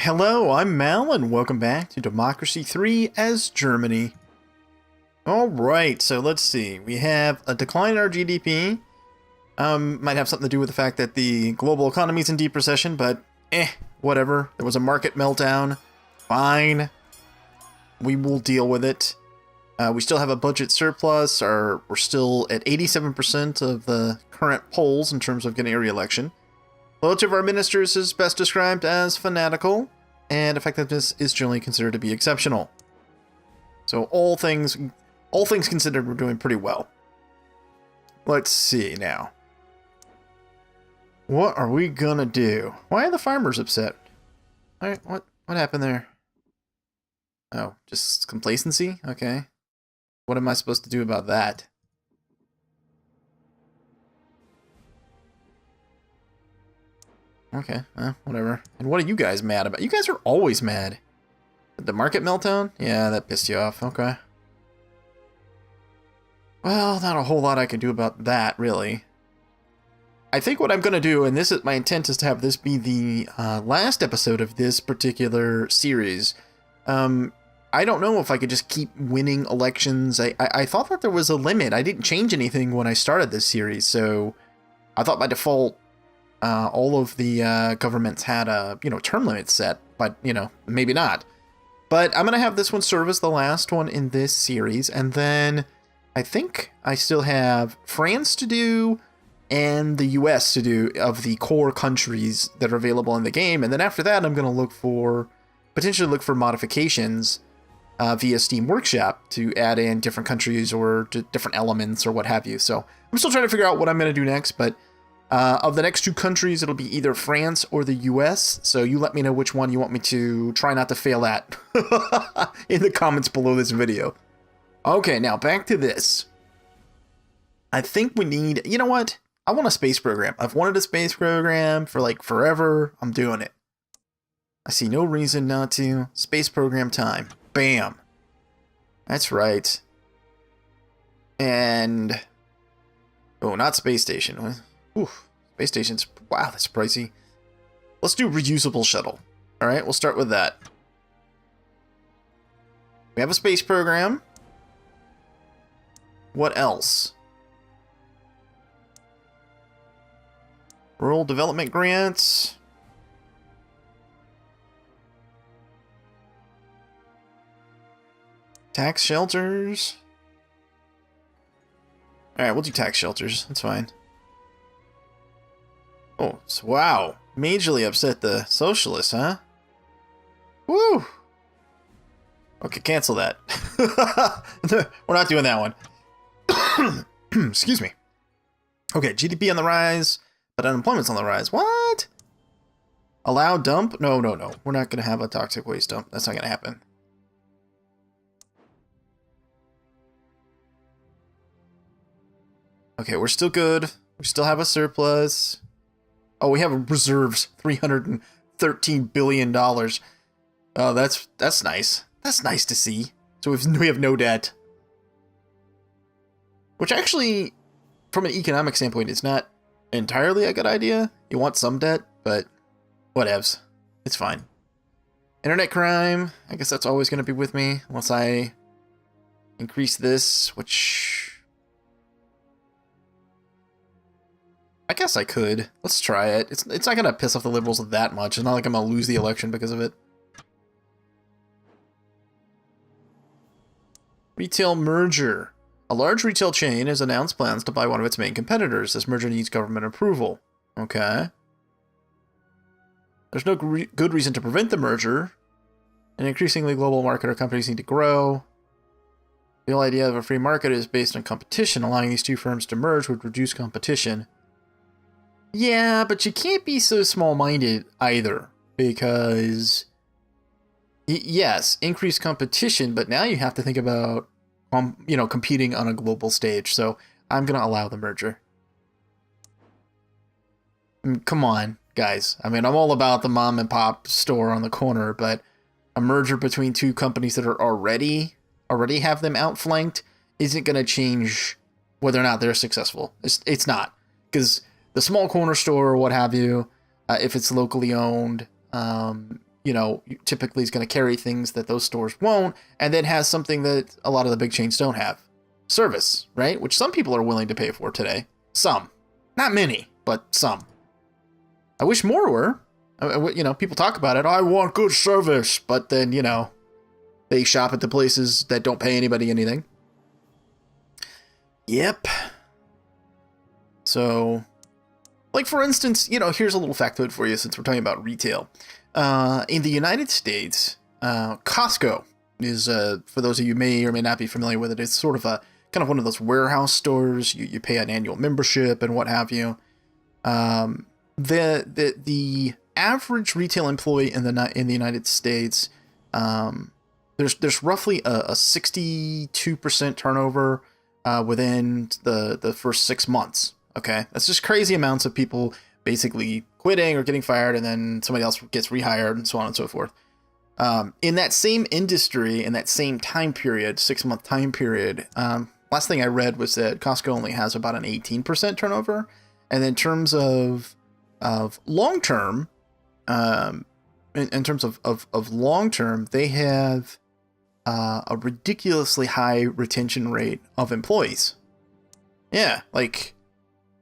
Hello, I'm Mal, and welcome back to Democracy 3 as Germany. Alright, so let's see. We have a decline in our GDP. Might have something to do with the fact that the global economy is in deep recession, but whatever. There was a market meltdown. Fine. We will deal with it. We still have a budget surplus. We're still at 87% of the current polls in terms of getting a re-election. Loyalty of our ministers is best described as fanatical, and effectiveness is generally considered to be exceptional. So all things considered, we're doing pretty well. Let's see now. What are we gonna do? Why are the farmers upset? What happened there? Oh, just complacency? Okay. What am I supposed to do about that? Okay, whatever. And what are you guys mad about? You guys are always mad. The market meltdown? Yeah, that pissed you off. Okay. Well, not a whole lot I can do about that, really. I think what I'm going to do, and my intent is to have this be the last episode of this particular series. I don't know if I could just keep winning elections. I thought that there was a limit. I didn't change anything when I started this series, so I thought by default all of the governments had a term limit set, but maybe not. But I'm gonna have this one serve as the last one in this series, and then I think I still have France to do and the US to do of the core countries that are available in the game, and then after that I'm gonna potentially look for modifications via Steam Workshop to add in different countries or different elements or what have you. So I'm still trying to figure out what I'm gonna do next, but of the next two countries, it'll be either France or the US, so you let me know which one you want me to try not to fail at in the comments below this video. Okay, now back to this. I think we need, you know what? I want a space program. I've wanted a space program for like forever. I'm doing it. I see no reason not to. Space program time. Bam. That's right. And, oh, not space station. Oof, space stations. Wow, that's pricey. Let's do reusable shuttle. All right, we'll start with that. We have a space program. What else? Rural development grants. Tax shelters. All right, we'll do tax shelters. That's fine. Oh, wow. Majorly upset the socialists, huh? Woo! Okay, cancel that. We're not doing that one. Excuse me. Okay, GDP on the rise, but unemployment's on the rise. What? Allow dump? No. We're not going to have a toxic waste dump. That's not going to happen. Okay, we're still good. We still have a surplus. Oh, we have reserves, $313 billion. Oh, that's nice. That's nice to see. So we have no debt. Which actually, from an economic standpoint, is not entirely a good idea. You want some debt, but whatevs. It's fine. Internet crime, I guess that's always going to be with me, unless I increase this, which I guess I could. Let's try it. It's not going to piss off the liberals that much. It's not like I'm going to lose the election because of it. Retail merger. A large retail chain has announced plans to buy one of its main competitors. This merger needs government approval. Okay. There's no good reason to prevent the merger. An increasingly global market or companies need to grow. The whole idea of a free market is based on competition. Allowing these two firms to merge would reduce competition. Yeah, but you can't be so small-minded either, because yes, increased competition, but now you have to think about, competing on a global stage. So I'm going to allow the merger. Come on, guys. I mean, I'm all about the mom and pop store on the corner, but a merger between two companies that are already have them outflanked isn't going to change whether or not they're successful. It's not, because the small corner store or what have you, if it's locally owned, you know, typically is going to carry things that those stores won't, and then has something that a lot of the big chains don't have. Service, right? Which some people are willing to pay for today. Some. Not many, but some. I wish more were. You know, people talk about it. I want good service. But then, you know, they shop at the places that don't pay anybody anything. Yep. So, like, for instance, you know, here's a little factoid for you since we're talking about retail. In the United States, Costco is, for those of you who may or may not be familiar with it, it's sort of a kind of one of those warehouse stores. You pay an annual membership and what have you. The average retail employee in the United States, there's roughly a 62% turnover within the first 6 months. Okay, that's just crazy amounts of people basically quitting or getting fired, and then somebody else gets rehired, and so on and so forth. In that same industry, in that same time period, 6-month time period, last thing I read was that Costco only has about an 18% turnover. And in terms of long term, in terms of long term, they have a ridiculously high retention rate of employees. Yeah, like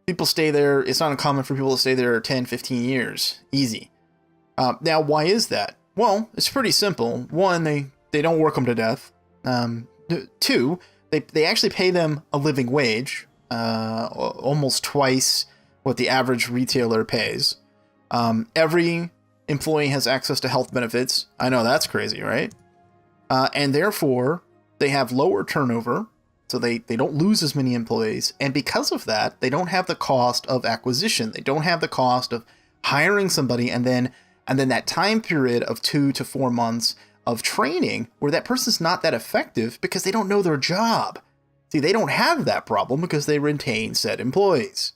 people stay there. It's not uncommon for people to stay there 10, 15 years. Easy. Now, why is that? Well, it's pretty simple. One, they don't work them to death. Two, they actually pay them a living wage, almost twice what the average retailer pays. Every employee has access to health benefits. I know that's crazy, right? And therefore, they have lower turnover, so they don't lose as many employees. And because of that, they don't have the cost of acquisition. They don't have the cost of hiring somebody and then that time period of 2 to 4 months of training where that person's not that effective because they don't know their job. See, they don't have that problem because they retain said employees.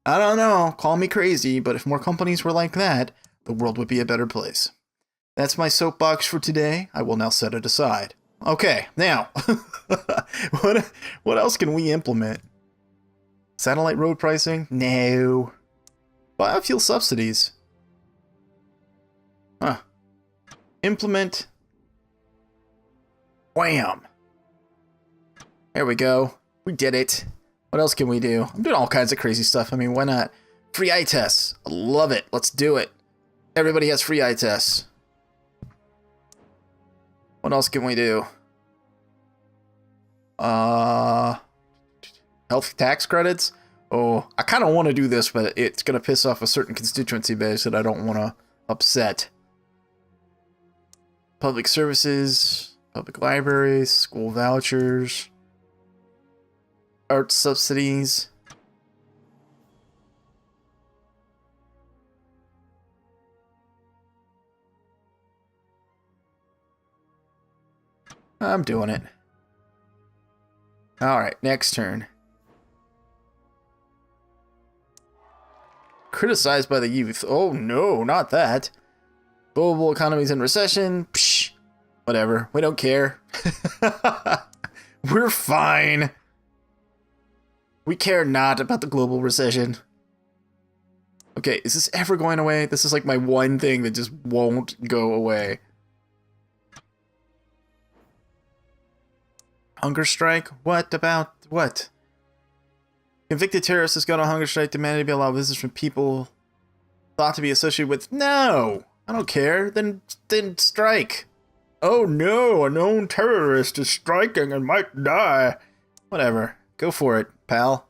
I don't know, call me crazy, but if more companies were like that, the world would be a better place. That's my soapbox for today. I will now set it aside. Okay, now, what else can we implement? Satellite road pricing? No. Biofuel subsidies. Huh. Implement. Wham. There we go. We did it. What else can we do? I'm doing all kinds of crazy stuff. I mean, why not? Free eye tests. I love it. Let's do it. Everybody has free eye tests. What else can we do? Health tax credits? Oh, I kind of want to do this, but it's going to piss off a certain constituency base that I don't want to upset. Public services, public libraries, school vouchers, art subsidies. I'm doing it. Alright, next turn. Criticized by the youth. Oh no, not that. Global economy's in recession. Psh, whatever. We don't care. We're fine. We care not about the global recession. Okay, is this ever going away? This is like my one thing that just won't go away. Hunger strike? What about what? Convicted terrorist has gone on hunger strike demanding to be allowed visits from people thought to be associated with. No! I don't care. Then strike. Oh no, a known terrorist is striking and might die. Whatever. Go for it, pal.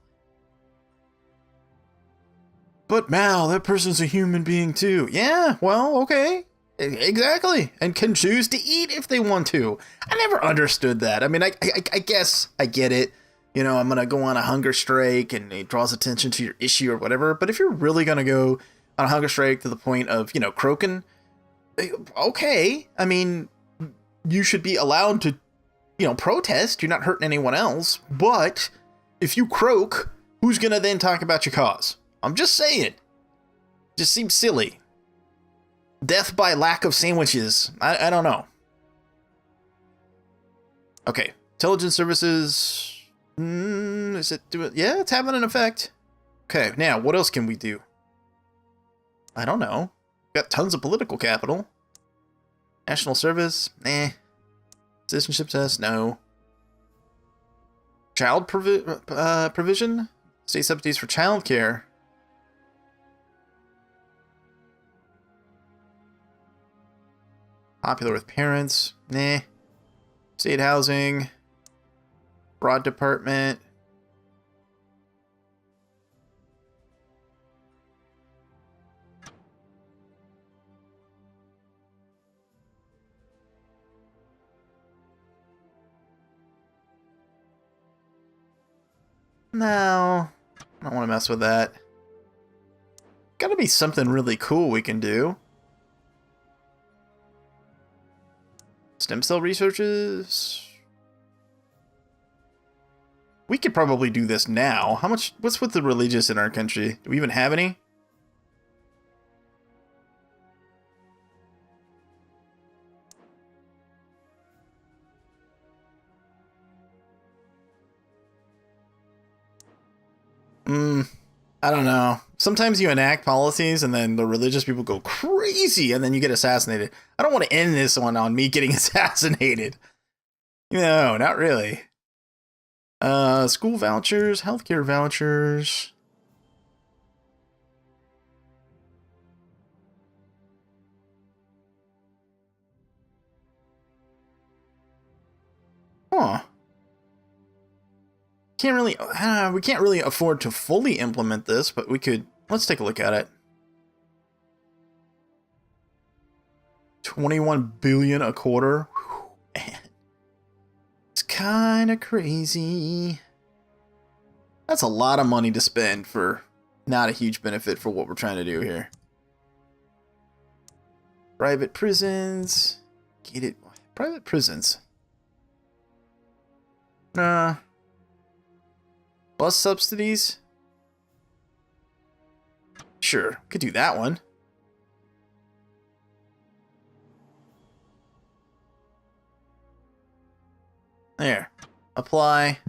But Mal, that person's a human being too. Yeah, well, okay. Exactly. And can choose to eat if they want to. I never understood that. I mean, I guess I get it. You know, I'm going to go on a hunger strike and it draws attention to your issue or whatever. But if you're really going to go on a hunger strike to the point of, you know, croaking, okay. I mean, you should be allowed to, you know, protest. You're not hurting anyone else. But if you croak, who's going to then talk about your cause? I'm just saying. Just seems silly. Death by lack of sandwiches. I don't know. Okay. Intelligence services. Is it doing? Yeah, it's having an effect. Okay, now what else can we do? I don't know. Got tons of political capital. National service? Citizenship test? No. Child provision? State subsidies for childcare. Popular with parents? Nah. State housing. Broad department. No. I don't want to mess with that. Gotta be something really cool we can do. Stem cell researches? We could probably do this now. How much? What's with the religious in our country? Do we even have any? I don't know. Sometimes you enact policies and then the religious people go crazy and then you get assassinated. I don't want to end this one on me getting assassinated. No, not really. School vouchers, healthcare vouchers. Huh. We can't really afford to fully implement this, but we could. Let's take a look at it. 21 billion a quarter. Whew, man. It's kind of crazy. That's a lot of money to spend for not a huge benefit for what we're trying to do here. Private prisons. Gated. Private prisons. Nah. Bus subsidies? Sure, could do that one. There. Apply.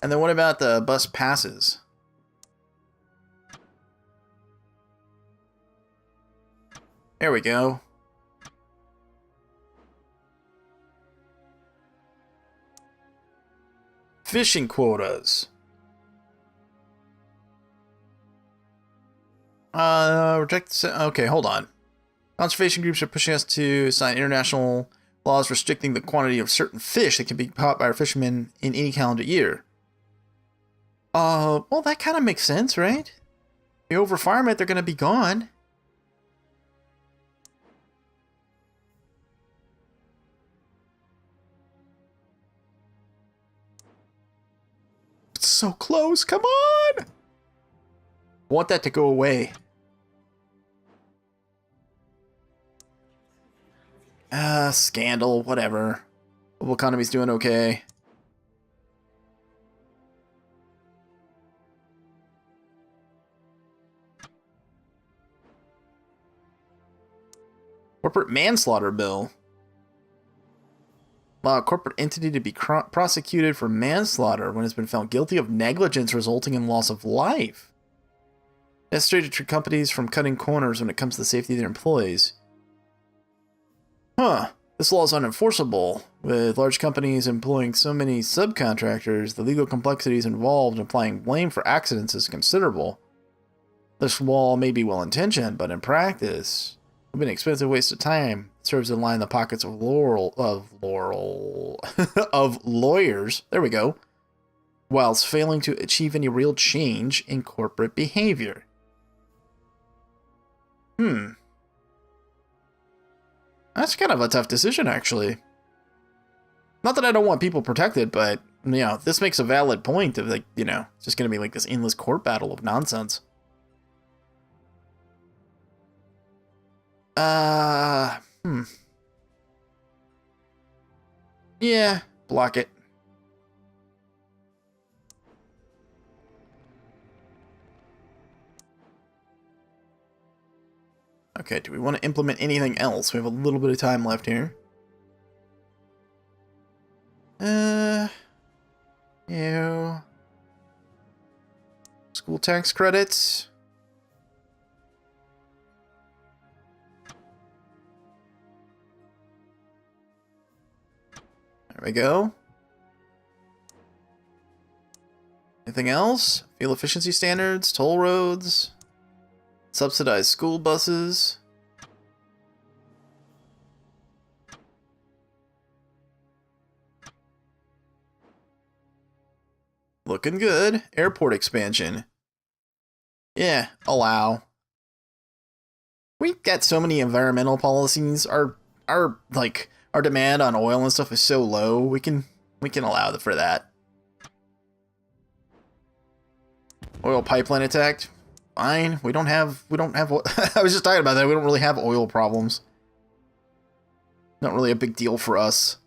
And then what about the bus passes? There we go. Fishing quotas. Okay, hold on. Conservation groups are pushing us to sign international laws restricting the quantity of certain fish that can be caught by our fishermen in any calendar year. Well, that kind of makes sense, right? If you overfarm it, they're going to be gone. It's so close, come on! I want that to go away. Scandal, whatever. Global economy's doing okay. Corporate manslaughter bill. Allow a corporate entity to be prosecuted for manslaughter when it's been found guilty of negligence resulting in loss of life. Necessary to treat companies from cutting corners when it comes to the safety of their employees. Huh. This law is unenforceable. With large companies employing so many subcontractors, the legal complexities involved in applying blame for accidents is considerable. This law may be well-intentioned, but in practice, it would be an expensive waste of time. It serves to line the pockets of of lawyers. There we go. Whilst failing to achieve any real change in corporate behavior. That's kind of a tough decision, actually. Not that I don't want people protected, but, you know, this makes a valid point of, like, you know, it's just going to be like this endless court battle of nonsense. Yeah, block it. Okay, do we want to implement anything else? We have a little bit of time left here. School tax credits. There we go. Anything else? Fuel efficiency standards, toll roads, subsidized school buses. Looking good. Airport expansion. Yeah, allow. We got so many environmental policies. Our demand on oil and stuff is so low. We can allow for that. Oil pipeline attacked. Fine. We don't have I was just talking about that. We don't really have oil problems. Not really a big deal for us.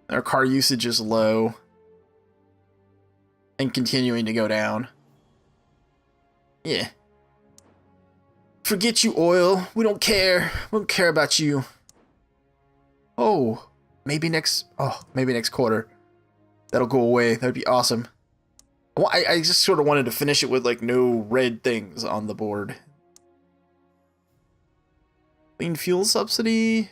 Our car usage is low. And continuing to go down. Yeah. Forget you, oil. We don't care. We don't care about you. Oh, maybe next quarter. That'll go away. That'd be awesome. Well, I just sort of wanted to finish it with like no red things on the board. Clean fuel subsidy.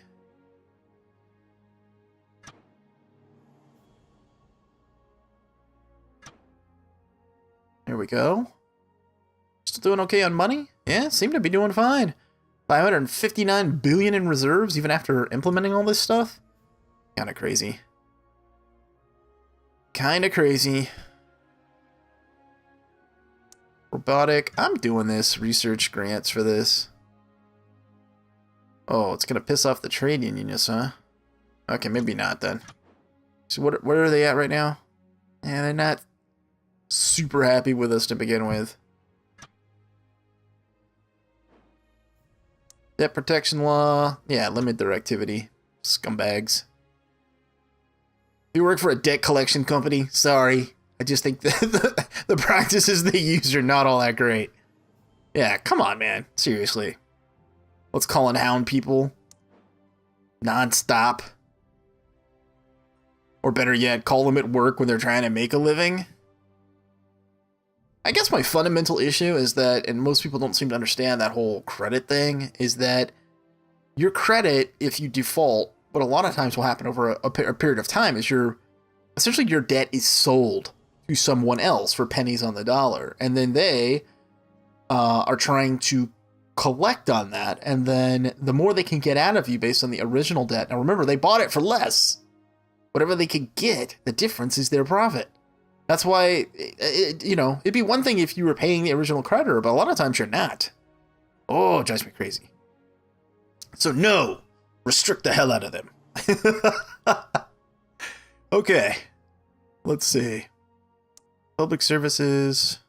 There we go. Still doing okay on money? Yeah, seem to be doing fine. 559 billion in reserves even after implementing all this stuff? Kinda crazy. Kinda crazy. Robotic. I'm doing this. Research grants for this. Oh, it's gonna piss off the trade unionists, huh? Okay, maybe not then. So where are they at right now? Yeah, they're not super happy with us to begin with. Debt protection law. Yeah, limit their activity. Scumbags. You work for a debt collection company? Sorry. I just think the practices they use are not all that great. Yeah, come on, man. Seriously. Let's call and hound people. Non-stop. Or better yet, call them at work when they're trying to make a living. I guess my fundamental issue is that, and most people don't seem to understand that whole credit thing, is that your credit, if you default, what a lot of times will happen over a period of time is essentially your debt is sold to someone else for pennies on the dollar. And then they are trying to collect on that. And then the more they can get out of you based on the original debt. Now remember, they bought it for less. Whatever they could get, the difference is their profit. That's why, it'd be one thing if you were paying the original creditor, but a lot of times you're not. Oh, it drives me crazy. So no, restrict the hell out of them. Okay, let's see. Public services.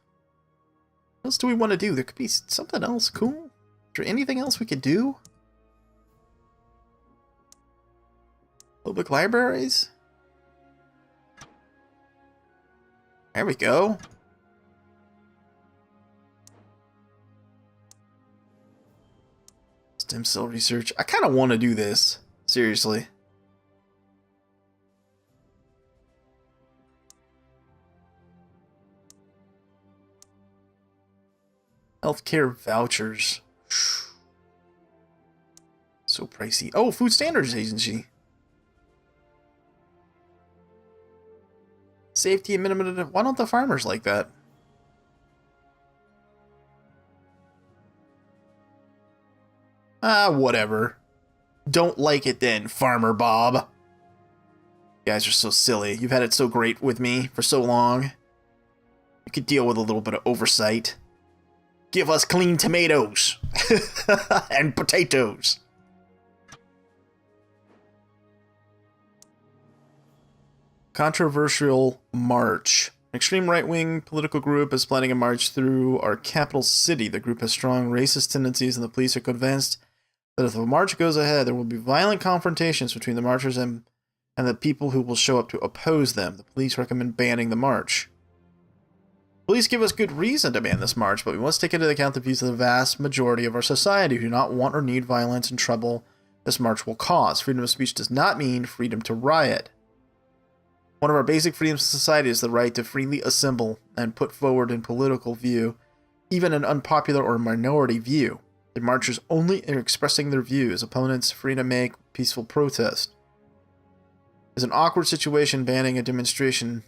What else do we want to do? There could be something else cool. Is there anything else we could do? Public libraries? There we go. Stem cell research. I kind of want to do this. Seriously. Healthcare vouchers. So pricey. Oh, Food Standards Agency. Safety and minimum. Why don't the farmers like that? Ah, whatever. Don't like it then, Farmer Bob. You guys are so silly. You've had it so great with me for so long. You could deal with a little bit of oversight. Give us clean tomatoes. And potatoes. Controversial march. An extreme right-wing political group is planning a march through our capital city. The group has strong racist tendencies, and the police are convinced that if the march goes ahead, there will be violent confrontations between the marchers and the people who will show up to oppose them. The police recommend banning the march. Police give us good reason to ban this march, but we must take into account the views of the vast majority of our society who do not want or need violence and trouble this march will cause. Freedom of speech does not mean freedom to riot. One of our basic freedoms of society is the right to freely assemble and put forward in political view, even an unpopular or minority view. The marchers only are expressing their views. Opponents free to make peaceful protest. It's an awkward situation banning a demonstration.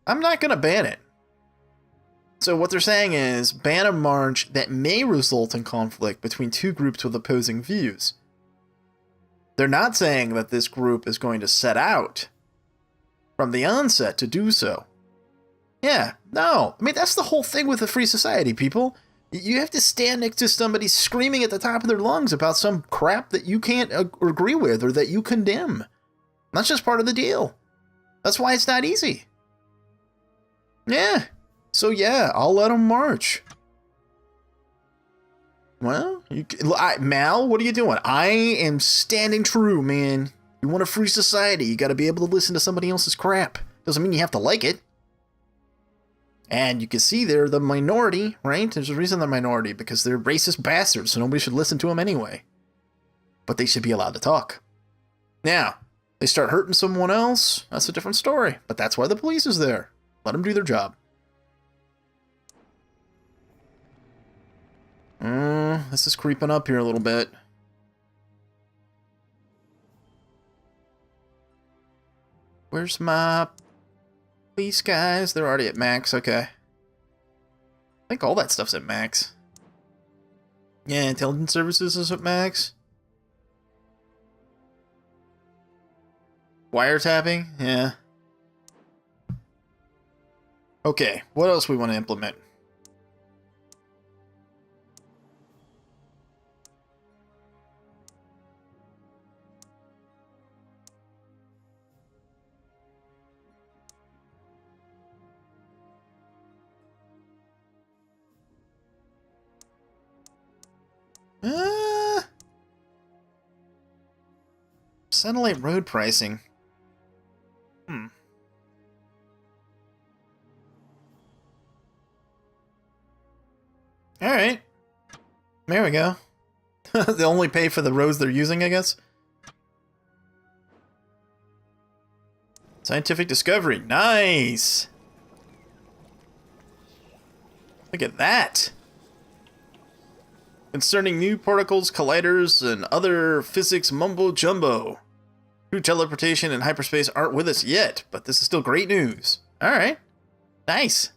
I'm not going to ban it. So what they're saying is ban a march that may result in conflict between two groups with opposing views. They're not saying that this group is going to set out from the onset to do so. Yeah, no. I mean, that's the whole thing with a free society, people. You have to stand next to somebody screaming at the top of their lungs about some crap that you can't agree with or that you condemn. That's just part of the deal. That's why it's not easy. Yeah. So yeah, I'll let them march. Well, Mal, what are you doing? I am standing true, man. You want a free society, you gotta be able to listen to somebody else's crap. Doesn't mean you have to like it. And you can see they're the minority, right? There's a reason they're minority, because they're racist bastards, so nobody should listen to them anyway. But they should be allowed to talk. Now, they start hurting someone else, that's a different story. But that's why the police is there. Let them do their job. This is creeping up here a little bit. Where's my police guys? They're already at max, okay. I think all that stuff's at max. Yeah, intelligence services is at max. Wiretapping? Yeah. Okay, what else we want to implement? Satellite road pricing. Alright. There we go. They only pay for the roads they're using, I guess. Scientific discovery. Nice! Look at that! Concerning new particles, colliders, and other physics mumbo-jumbo. True teleportation and hyperspace aren't with us yet, but this is still great news. Alright. Nice.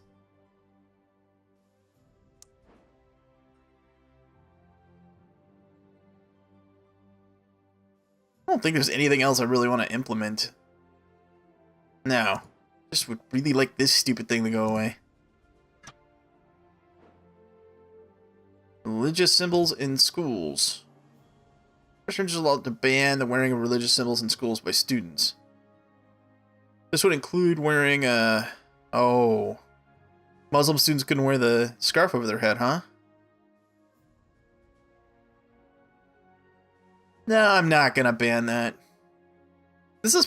I don't think there's anything else I really want to implement. No. Just would really like this stupid thing to go away. Religious symbols in schools. Restrictions allowed to ban the wearing of religious symbols in schools by students. This would include wearing oh. Muslim students couldn't wear the scarf over their head, huh? No, I'm not gonna ban that. This is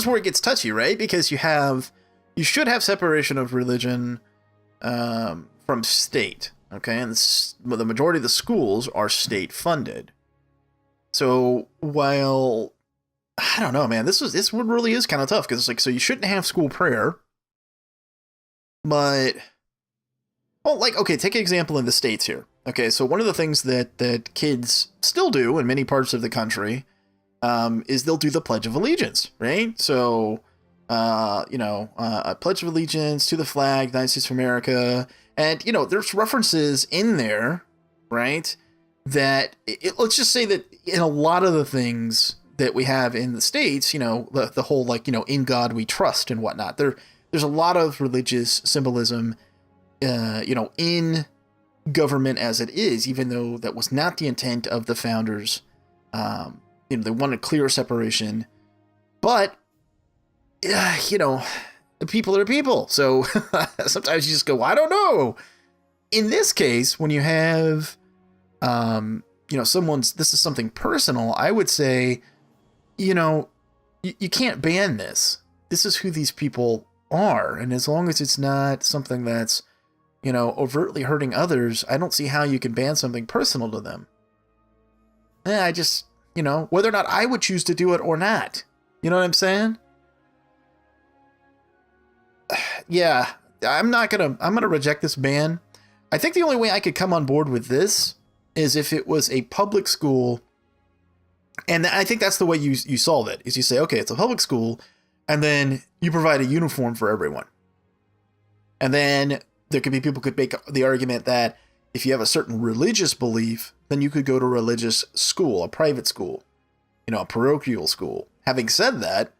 where it gets touchy, right? Because you should have separation of religion from state. Okay, and the majority of the schools are state-funded. So while I don't know, man, this one really is kind of tough because it's like, so you shouldn't have school prayer, but well, like, okay, take an example in the States here. Okay, so one of the things that kids still do in many parts of the country is they'll do the Pledge of Allegiance, right? So a Pledge of Allegiance to the flag, United States of America. And, there's references in there, right, that, let's just say that in a lot of the things that we have in the States, the whole, like, in God we trust and whatnot, there's a lot of religious symbolism, in government as it is, even though that was not the intent of the founders. They wanted clear separation, but, the people are people. So sometimes you just go, I don't know. In this case, when you have, this is something personal, I would say, you can't ban this. This is who these people are. And as long as it's not something that's, overtly hurting others, I don't see how you can ban something personal to them. I just, whether or not I would choose to do it or not. You know what I'm saying? Yeah, I'm gonna reject this ban. I think the only way I could come on board with this is if it was a public school, and I think that's the way you solve it, is you say, okay, it's a public school, and then you provide a uniform for everyone. And then there could be people could make the argument that if you have a certain religious belief, then you could go to a religious school, a private school, a parochial school. Having said that,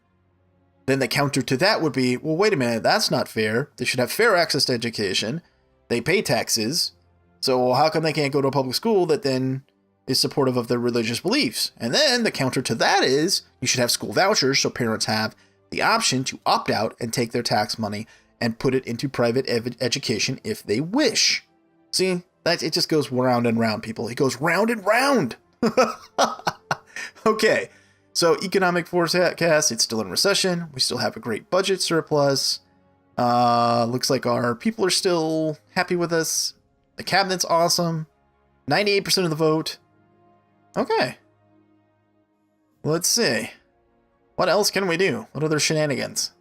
then the counter to that would be, well, wait a minute, that's not fair. They should have fair access to education. They pay taxes. So how come they can't go to a public school that then is supportive of their religious beliefs? And then the counter to that is you should have school vouchers so parents have the option to opt out and take their tax money and put it into private education if they wish. See, it just goes round and round, people. It goes round and round. Okay, so economic forecast, it's still in recession. We still have a great budget surplus. Looks like our people are still happy with us. The cabinet's awesome. 98% of the vote. Okay. Let's see. What else can we do? What other shenanigans?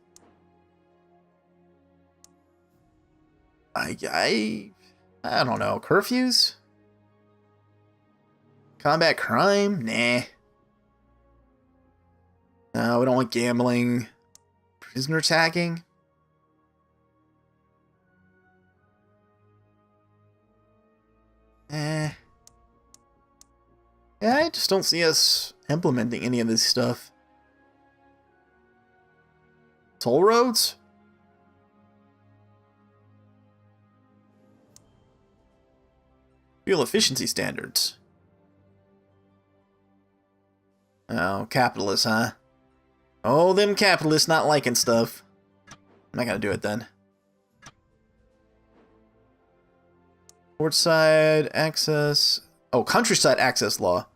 I don't know. Curfews? Combat crime? Nah. No, we don't want gambling. Prisoner tagging? Yeah, I just don't see us implementing any of this stuff. Toll roads? Fuel efficiency standards. Oh, capitalists, huh? Oh, them capitalists not liking stuff. I'm not gonna do it then. Portside access. Oh, countryside access law.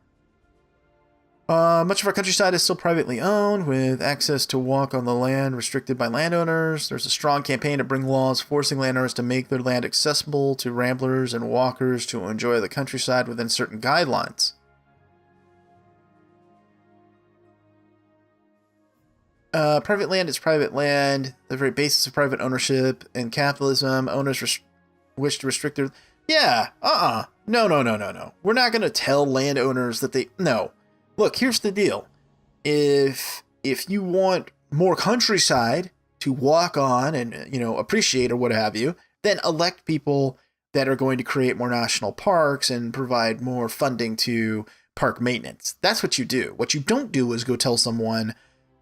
Much of our countryside is still privately owned, with access to walk on the land restricted by landowners. There's a strong campaign to bring laws forcing landowners to make their land accessible to ramblers and walkers to enjoy the countryside within certain guidelines. Private land is private land. The very basis of private ownership and capitalism. Owners wish to restrict their... Yeah, No. We're not going to tell landowners that they... No. Look, here's the deal. If you want more countryside to walk on and, appreciate or what have you, then elect people that are going to create more national parks and provide more funding to park maintenance. That's what you do. What you don't do is go tell someone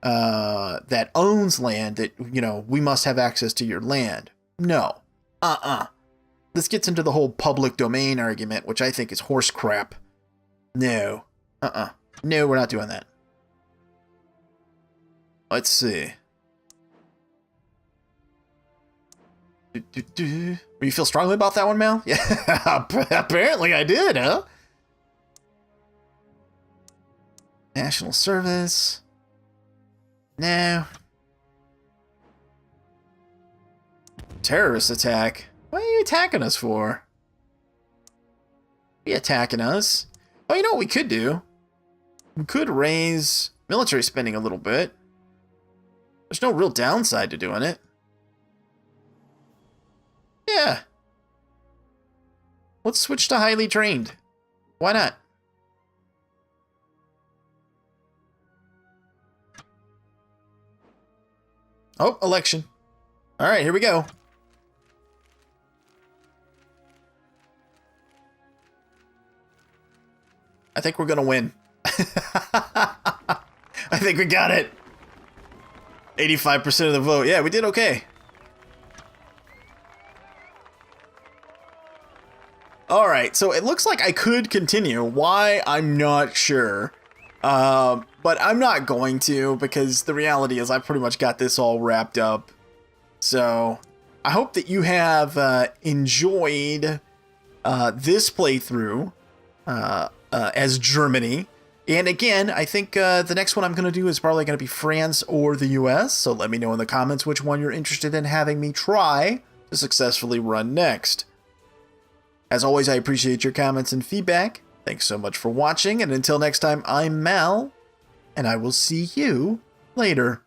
that owns land that, we must have access to your land. No. This gets into the whole public domain argument, which I think is horse crap. No. No, we're not doing that. Let's see. You feel strongly about that one, Mal? Yeah, apparently I did, huh? National service. No. Terrorist attack. What are you attacking us for? Be attacking us? Oh, you know what we could do? We could raise military spending a little bit. There's no real downside to doing it. Yeah. Let's switch to highly trained. Why not? Oh, election. All right, here we go. I think we're gonna win. I think we got it. 85% of the vote. Yeah, we did okay. All right, so it looks like I could continue. Why? I'm not sure. But I'm not going to, because the reality is I pretty much got this all wrapped up. So I hope that you have enjoyed this playthrough as Germany. And again, I think the next one I'm going to do is probably going to be France or the US. So let me know in the comments which one you're interested in having me try to successfully run next. As always, I appreciate your comments and feedback. Thanks so much for watching, and until next time, I'm Mal, and I will see you later.